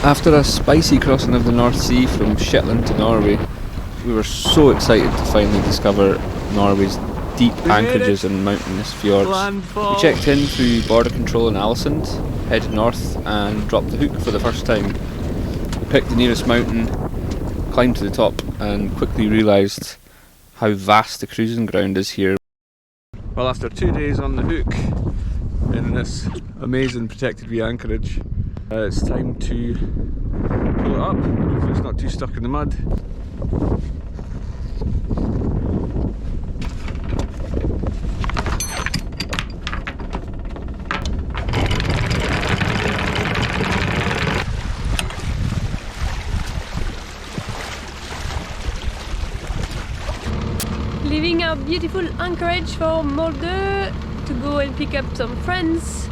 After a spicy crossing of the North Sea from Shetland to Norway, we were so excited to finally discover Norway's deep anchorages and mountainous fjords. We checked in through border control in Aalesund, headed north and dropped the hook for the first time. We picked the nearest mountain, climbed to the top and quickly realised how vast the cruising ground is here. Well, after 2 days on the hook in this amazing protected wee anchorage, it's time to pull it up. Hopefully it's not too stuck in the mud. Leaving our beautiful anchorage for Molde to go and pick up some friends.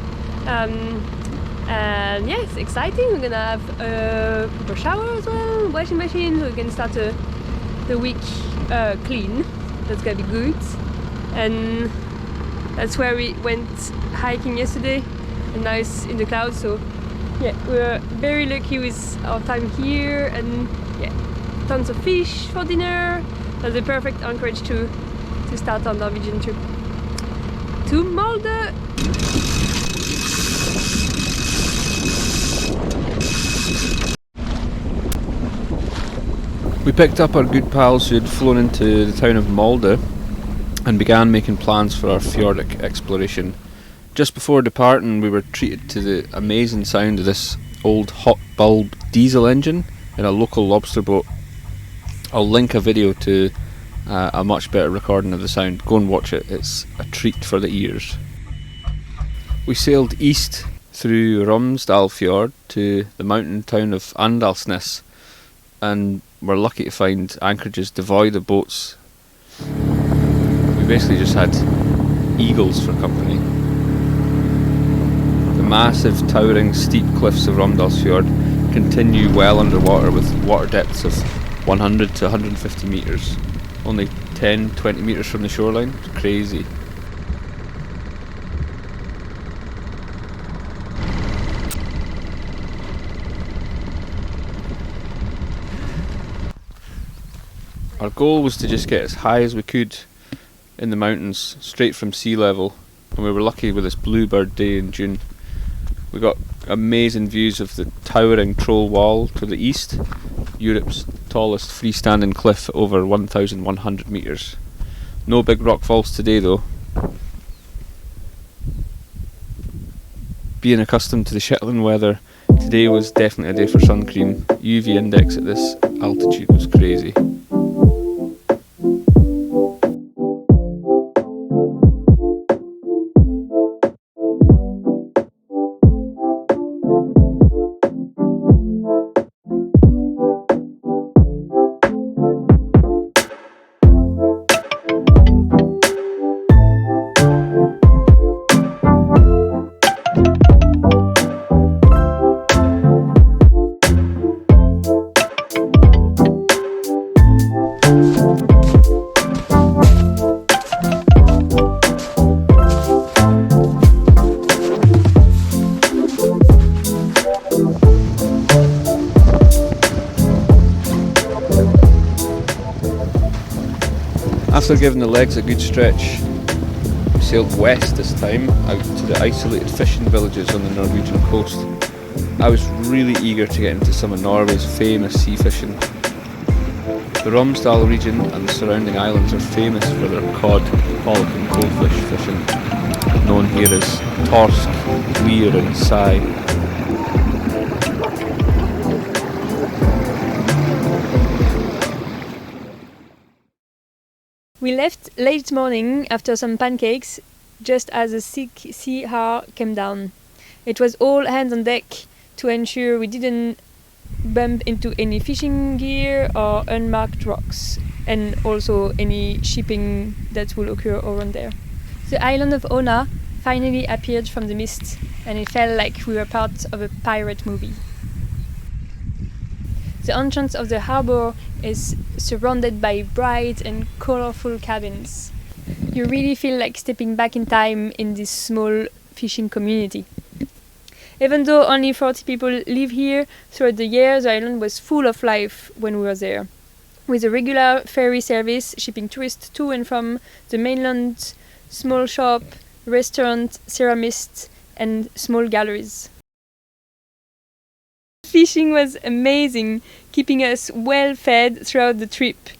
And yeah, it's exciting. We're gonna have a proper shower as well, washing machine, so we can start the week clean. That's gonna be good. And that's where we went hiking yesterday, and now it's in the clouds, so yeah, we're very lucky with our time here. And yeah, tons of fish for dinner. That's the perfect anchorage to start our Norwegian trip to Molde. We picked up our good pals who had flown into the town of Molde and began making plans for our fjordic exploration. Just before departing, we were treated to the amazing sound of this old hot bulb diesel engine in a local lobster boat. I'll link a video to a much better recording of the sound. Go and watch it, it's a treat for the ears. We sailed east through Romsdalsfjord to the mountain town of Andalsnes, and we're lucky to find anchorages devoid of boats. We basically just had eagles for company. The massive, towering, steep cliffs of Romsdalsfjord continue well underwater with water depths of 100 to 150 metres, only 10-20 metres from the shoreline. It's crazy. Our goal was to just get as high as we could in the mountains, straight from sea level, and we were lucky with this bluebird day in June. We got amazing views of the towering Troll Wall to the east, Europe's tallest freestanding cliff at over 1,100 metres. No big rock falls today though. Being accustomed to the Shetland weather, today was definitely a day for sun cream. UV index at this altitude was crazy. After giving the legs a good stretch, we sailed west this time, out to the isolated fishing villages on the Norwegian coast. I was really eager to get into some of Norway's famous sea fishing. The Romsdal region and the surrounding islands are famous for their cod, pollock and goldfish fishing, known here as torsk, weir and sei. We left late morning after some pancakes, just as a thick sea hour came down. It was all hands on deck to ensure we didn't bump into any fishing gear or unmarked rocks, and also any shipping that will occur around there. The island of Ona finally appeared from the mist, and it felt like we were part of a pirate movie. The entrance of the harbour is surrounded by bright and colorful cabins. You really feel like stepping back in time in this small fishing community. Even though only 40 people live here, throughout the year the island was full of life when we were there, with a regular ferry service shipping tourists to and from the mainland, small shop, restaurant, ceramists, and small galleries. Fishing was amazing, keeping us well fed throughout the trip.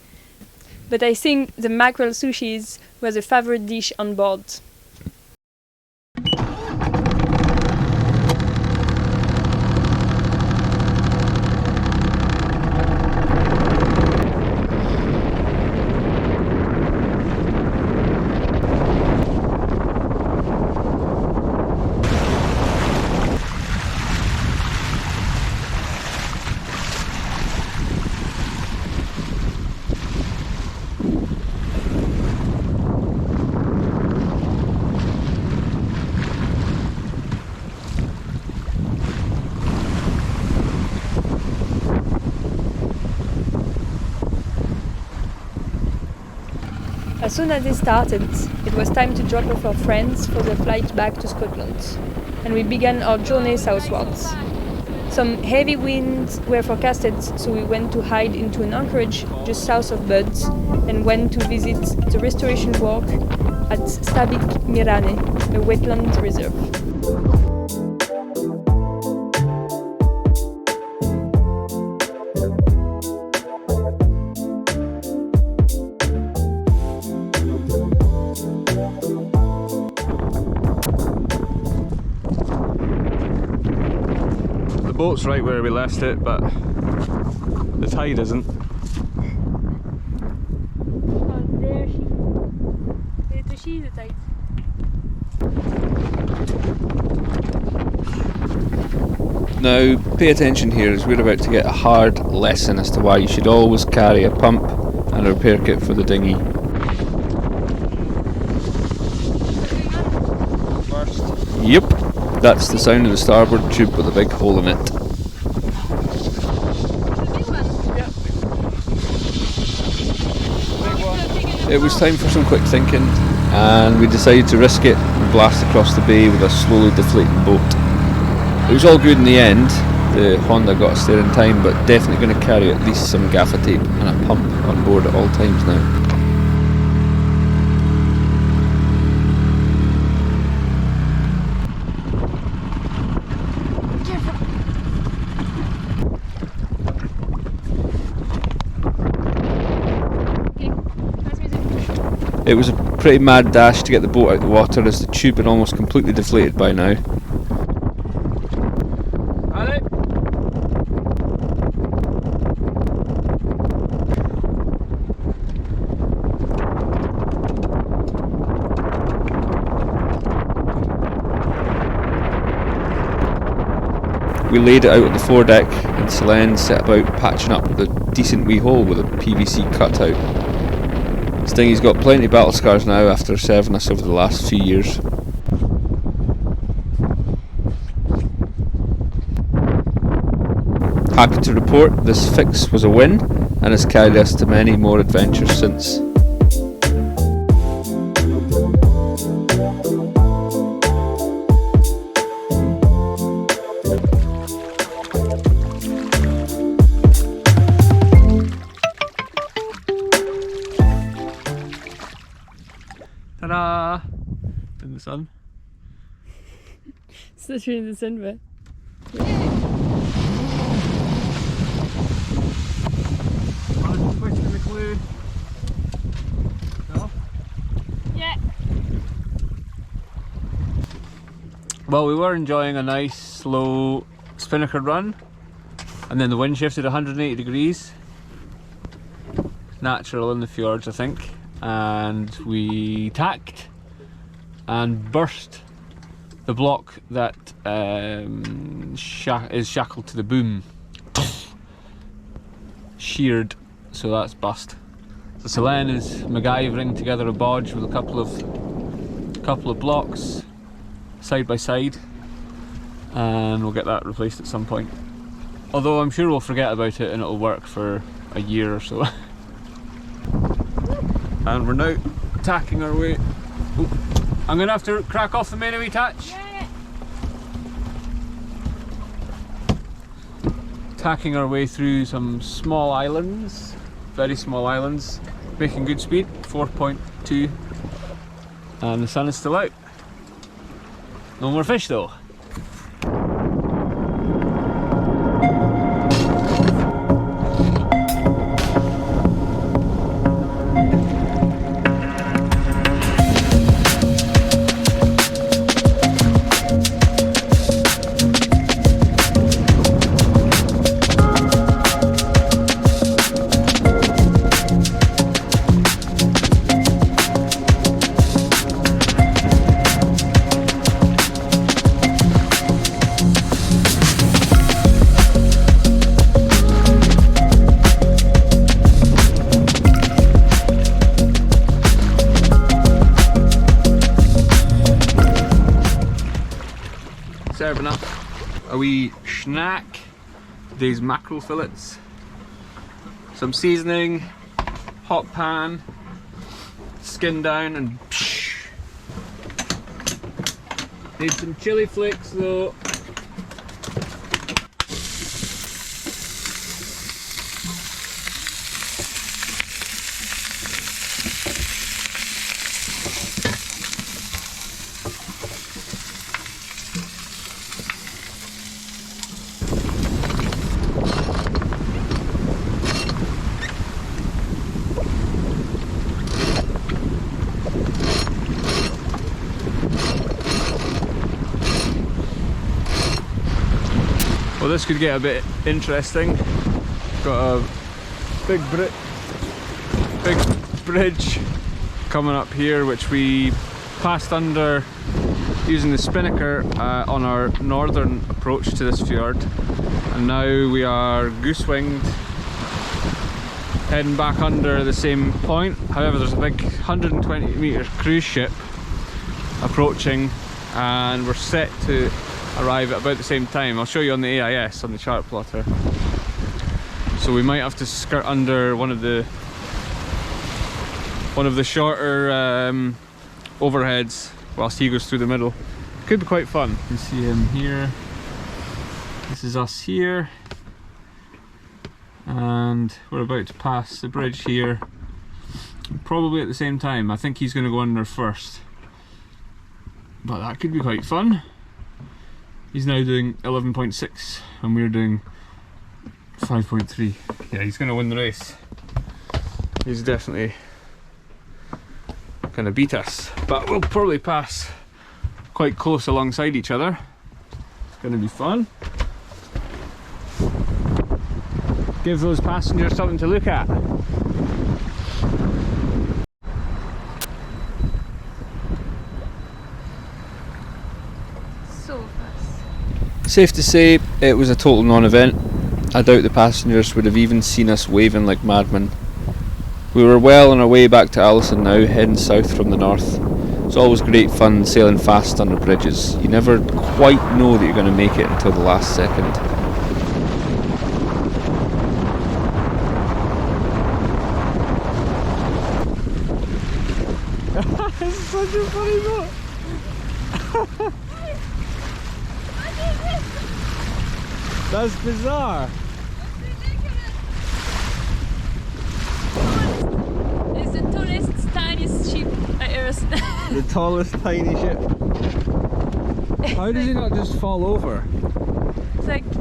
But I think the mackerel sushis was a favorite dish on board. As soon as they started, it was time to drop off our friends for the flight back to Scotland, and we began our journey southwards. Some heavy winds were forecasted, so we went to hide into an anchorage just south of Buds and went to visit the restoration work at Stabik Mirane, a wetland reserve. The boat's right where we left it, but the tide isn't. Oh, there she is, the tide. Now, pay attention here as we're about to get a hard lesson as to why you should always carry a pump and a repair kit for the dinghy. Yep, that's the sound of the starboard tube with a big hole in it. It was time for some quick thinking, and we decided to risk it and blast across the bay with a slowly deflating boat. It was all good in the end. The Honda got us there in time, but definitely going to carry at least some gaffer tape and a pump on board at all times now. It was a pretty mad dash to get the boat out of the water as the tube had almost completely deflated by now. We laid it out at the foredeck and Selene set about patching up the decent wee hole with a PVC cutout. Stingy's got plenty of battle scars now after serving us over the last few years. Happy to report this fix was a win and has carried us to many more adventures since. Ta-da! In the sun. It's literally in the sun, but... Twisting the clue. No? Yeah. Well, we were enjoying a nice slow spinnaker run, and then the wind shifted 180 degrees. Natural in the fjords, I think. And we tacked and burst the block that is shackled to the boom. Sheared, so that's bust. So Selene is MacGyvering together a bodge with a couple of blocks side by side, and we'll get that replaced at some point. Although I'm sure we'll forget about it and it'll work for a year or so. And we're now tacking our way. Ooh. I'm going to have to crack off the main wee touch. Yeah. tacking our way through some small islands, very small islands, making good speed, 4.2, and the sun is still out. No more fish though. Serving up a wee snack, these mackerel fillets, some seasoning, hot pan, skin down, and psh. Need some chili flakes though. Well, this could get a bit interesting. Got a big bridge coming up here, which we passed under using the spinnaker on our northern approach to this fjord, and now we are goose-winged heading back under the same point. However, there's a big 120-metre cruise ship approaching, and we're set to arrive at about the same time. I'll show you on the AIS, on the chart plotter. So we might have to skirt under one of the shorter overheads whilst he goes through the middle. Could be quite fun. You see him here. This is us here, and we're about to pass the bridge here, probably at the same time. I think he's going to go under first, but that could be quite fun. He's now doing 11.6 and we're doing 5.3. Yeah, he's going to win the race. He's definitely going to beat us, but we'll probably pass quite close alongside each other. It's going to be fun. Give those passengers something to look at. Safe to say, it was a total non-event. I doubt the passengers would have even seen us waving like madmen. We were well on our way back to Allison now, heading south from the north. It's always great fun sailing fast under bridges. You never quite know that you're going to make it until the last second. It's such a funny boat! That's bizarre. It's the tallest, tiniest ship I ever seen. The tallest tiny ship. How does it not just fall over? It's like, it's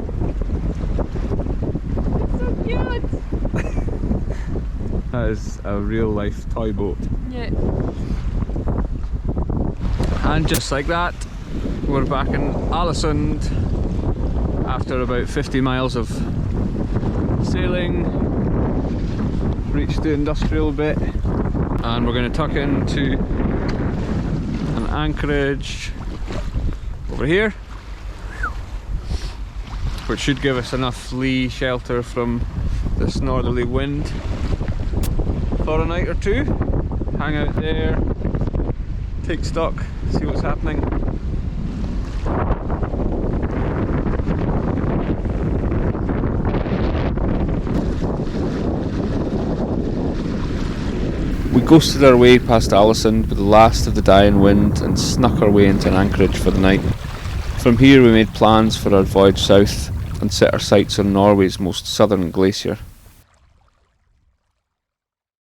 so cute. That is a real life toy boat. Yeah. And just like that, we're back in Allison after about 50 miles of sailing. Reached the industrial bit, and we're going to tuck into an anchorage over here, which should give us enough lee shelter from this northerly wind for a night or two. Hang out there, take stock, see what's happening. We ghosted our way past Allison with the last of the dying wind and snuck our way into an anchorage for the night. From here we made plans for our voyage south, and set our sights on Norway's most southern glacier.